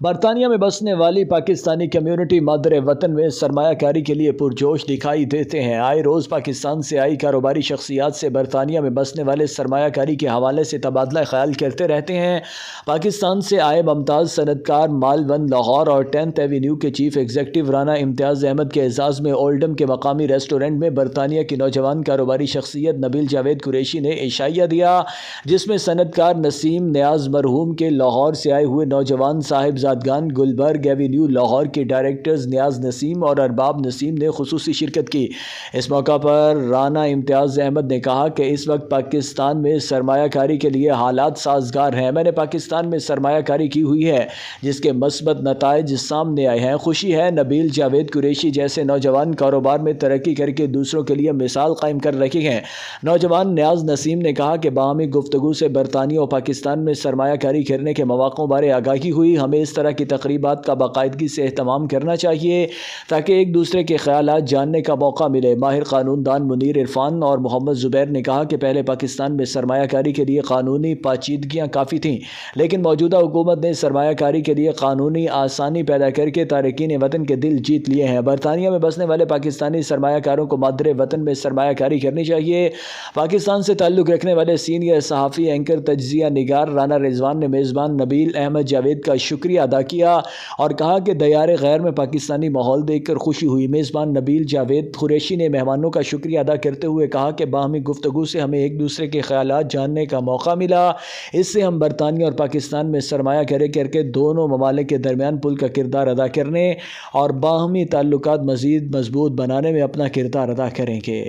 برطانیہ میں بسنے والی پاکستانی کمیونٹی مادر وطن میں سرمایہ کاری کے لیے پرجوش دکھائی دیتے ہیں۔ آئے روز پاکستان سے آئی کاروباری شخصیات سے برطانیہ میں بسنے والے سرمایہ کاری کے حوالے سے تبادلہ خیال کرتے رہتے ہیں۔ پاکستان سے آئے ممتاز صنعت کار مال ون لاہور اور 10th ایوینیو کے چیف ایگزیکٹو رانا امتیاز احمد کے اعزاز میں اولڈم کے مقامی ریسٹورنٹ میں برطانیہ کی نوجوان کاروباری شخصیت نبیل جاوید قریشی نے عشائیہ دیا، جس میں صنعت کار نسیم نیاز مرحوم کے لاہور سے آئے ہوئے نوجوان صاحب زادگان گلبرگ ایوینیو لاہور کے ڈائریکٹرز نیاز نسیم اور ارباب نسیم نے خصوصی شرکت کی۔ اس موقع پر رانا امتیاز احمد نے کہا کہ اس وقت پاکستان میں سرمایہ کاری کے لیے حالات سازگار ہیں۔ میں نے پاکستان میں سرمایہ کاری کی ہوئی ہے جس کے مثبت نتائج سامنے آئے ہیں۔ خوشی ہے نبیل جاوید قریشی جیسے نوجوان کاروبار میں ترقی کر کے دوسروں کے لیے مثال قائم کر رکھے ہیں۔ نوجوان نیاز نسیم نے کہا کہ باہمی گفتگو سے برطانیہ اور پاکستان میں سرمایہ کاری کرنے کے مواقع بارے آگاہی ہوئی۔ ہمیں اس طرح کی تقریبات کا باقاعدگی سے اہتمام کرنا چاہیے تاکہ ایک دوسرے کے خیالات جاننے کا موقع ملے۔ ماہر قانون دان منیر عرفان اور محمد زبیر نے کہا کہ پہلے پاکستان میں سرمایہ کاری کے لیے قانونی پیچیدگیاں کافی تھیں، لیکن موجودہ حکومت نے سرمایہ کاری کے لیے قانونی آسانی پیدا کر کے تارکین وطن کے دل جیت لیے ہیں۔ برطانیہ میں بسنے والے پاکستانی سرمایہ کاروں کو مادر وطن میں سرمایہ کاری کرنی چاہیے۔ پاکستان سے تعلق رکھنے والے سینئر صحافی اینکر تجزیہ نگار رانا رضوان نے میزبان نبیل احمد جاوید کا شکریہ ادا کیا اور کہا کہ دیار غیر میں پاکستانی ماحول دیکھ کر خوشی ہوئی۔ میزبان نبیل جاوید قریشی نے مہمانوں کا شکریہ ادا کرتے ہوئے کہا کہ باہمی گفتگو سے ہمیں ایک دوسرے کے خیالات جاننے کا موقع ملا۔ اس سے ہم برطانیہ اور پاکستان میں سرمایہ کاری کر کے دونوں ممالک کے درمیان پل کا کردار ادا کرنے اور باہمی تعلقات مزید مضبوط بنانے میں اپنا کردار ادا کریں گے۔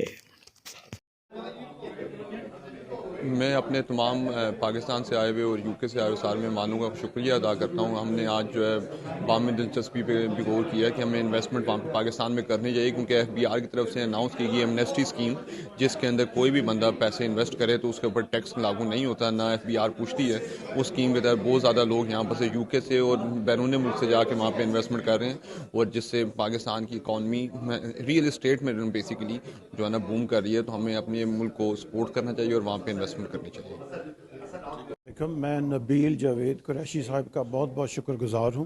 میں اپنے تمام پاکستان سے آئے ہوئے اور UK سے آئے ہوئے سارے مہمانوں کا شکریہ ادا کرتا ہوں۔ ہم نے آج جو ہے باہمی دلچسپی پہ بھی غور کیا کہ ہمیں انویسٹمنٹ وہاں پہ پاکستان میں کرنی چاہیے، کیونکہ FBR کی طرف سے اناؤنس کی گئی ایمنیسٹی اسکیم، جس کے اندر کوئی بھی بندہ پیسے انویسٹ کرے تو اس کے اوپر ٹیکس لاگو نہیں ہوتا، نہ FBR پوچھتی ہے۔ اس اسکیم کے تحت بہت زیادہ لوگ یہاں پر سے UK سے اور بیرون ملک سے جا کے وہاں پہ انویسٹمنٹ کر رہے ہیں، اور جس سے پاکستان کی اکانومی ریئل اسٹیٹ میں بیسیکلی جو ہے نا بوم کر رہی ہے۔ تو ہمیں اپنے ملک کو سپورٹ کرنا چاہیے اور وہاں پہ انویسٹمنٹ کرنی چاہیے۔ میں نبیل جاوید قریشی صاحب کا بہت بہت شکر گزار ہوں۔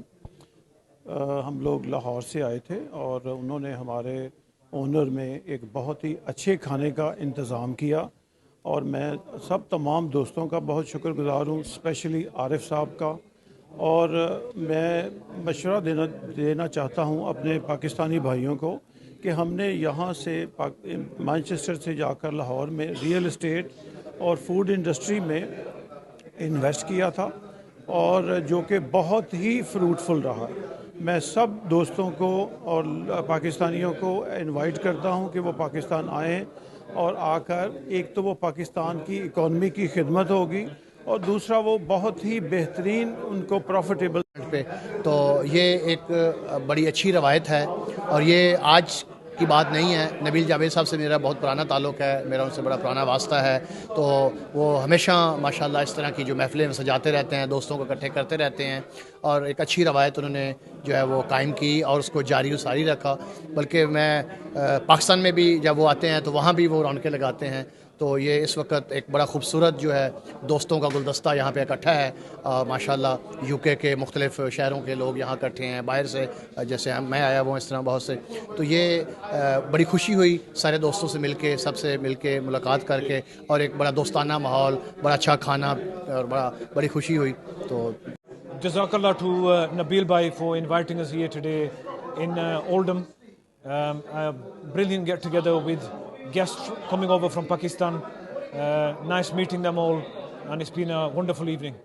ہم لوگ لاہور سے آئے تھے اور انہوں نے ہمارے اونر میں ایک بہت ہی اچھے کھانے کا انتظام کیا، اور میں سب تمام دوستوں کا بہت شکر گزار ہوں، اسپیشلی عارف صاحب کا۔ اور میں مشورہ دینا چاہتا ہوں اپنے پاکستانی بھائیوں کو کہ ہم نے یہاں سے مانچسٹر سے جا کر لاہور میں ریئل اسٹیٹ اور فوڈ انڈسٹری میں انویسٹ کیا تھا، اور جو کہ بہت ہی فروٹفل رہا۔ میں سب دوستوں کو اور پاکستانیوں کو انوائٹ کرتا ہوں کہ وہ پاکستان آئیں، اور آ کر ایک تو وہ پاکستان کی اکانومی کی خدمت ہوگی، اور دوسرا وہ بہت ہی بہترین ان کو پروفیٹیبل پہ۔ تو یہ ایک بڑی اچھی روایت ہے، اور یہ آج کی بات نہیں ہے۔ نبیل جاوید صاحب سے میرا بہت پرانا تعلق ہے، میرا ان سے بڑا پرانا واسطہ ہے۔ تو وہ ہمیشہ ماشاءاللہ اس طرح کی جو محفلیں سجاتے رہتے ہیں، دوستوں کو اکٹھے کرتے رہتے ہیں، اور ایک اچھی روایت انہوں نے جو ہے وہ قائم کی اور اس کو جاری و ساری رکھا۔ بلکہ میں پاکستان میں بھی جب وہ آتے ہیں تو وہاں بھی وہ رونقیں لگاتے ہیں۔ تو یہ اس وقت ایک بڑا خوبصورت جو ہے دوستوں کا گلدستہ یہاں پہ اکٹھا ہے۔ ماشاءاللہ UK کے مختلف شہروں کے لوگ یہاں اکٹھے ہیں، باہر سے جیسے میں آیا ہوں اس طرح بہت سے۔ تو یہ بڑی خوشی ہوئی سارے دوستوں سے مل کے، سب سے مل کے ملاقات کر کے، اور ایک بڑا دوستانہ ماحول، بڑا اچھا کھانا، اور بڑی خوشی ہوئی۔ تو Jazakallah to Nabil Bhai for inviting us here today in Oldham. A brilliant get together with guests coming over from Pakistan. Nice meeting them all, and it's been a wonderful evening.